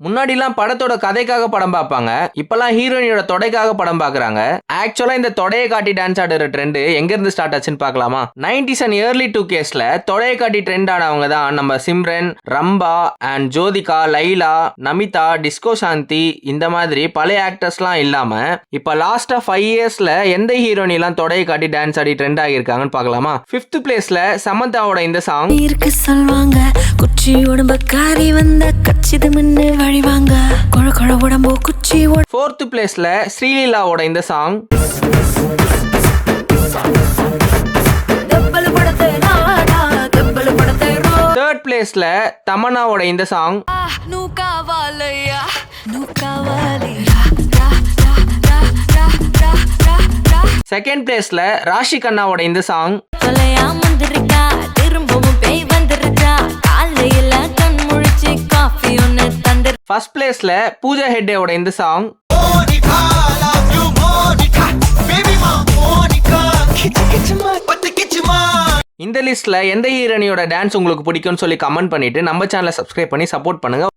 முன்னாடிலாம் படத்தோட கதைக்காக படம் பார்ப்பாங்க, இப்பெல்லாம் ஹீரோயினோட தொடைக்காக படம் பார்க்கறாங்க. ஆக்சுவலா இந்த தொடையை காட்டி டான்ஸ் ஆடுற ட்ரெண்ட் எங்க இருந்து ஸ்டார்ட் ஆச்சுன்னு பார்க்கலாமா? 90s அண்ட் ஏர்லி 2Ksல தொடையை காட்டி ட்ரெண்ட் ஆனவங்க தான் நம்ம சிம்ரன், ரம்பா அண்ட் ஜோதிகா, லைலா, நமிதா, டிஸ்கோ சாந்தி இந்த மாதிரி பழைய ஆக்டர்ஸ்லாம் இல்லாம இப்ப லாஸ்டா 5 இயர்ஸ்ல எந்த ஹீரோயினிலாம் தொடையை காட்டி டான்ஸ் ஆடி ட்ரெண்ட் ஆகியிருக்காங்கன்னு பார்க்கலாமா? 5th பிளேஸ்ல சமந்தாவோட இந்த சாங். இருக்கு சொல்வாங்க குச்சி உடம்பக்காரி வந்த கச்சிது முன்னு வழிவாங்க கொழ கொழ உடம்போ குச்சி. 4th பிளேஸ்ல ஸ்ரீலீலாவோட இந்த சாங். 3rd பிளேஸ்ல தமன்னாவோட இந்த சாங். 2nd பிளேஸ்ல ராஷி கண்ணாவோட இந்த சாங். 1st பிளேஸ்ல பூஜா ஹெக்டேவோட இந்த சாங். இந்த லிஸ்ட்ல எந்த ஹீரோயினியோட டான்ஸ் உங்களுக்கு பிடிக்கும்னு சொல்லி கமெண்ட் பண்ணிட்டு நம்ம சேனலை சப்ஸ்கிரைப் பண்ணி சப்போர்ட் பண்ணுங்க.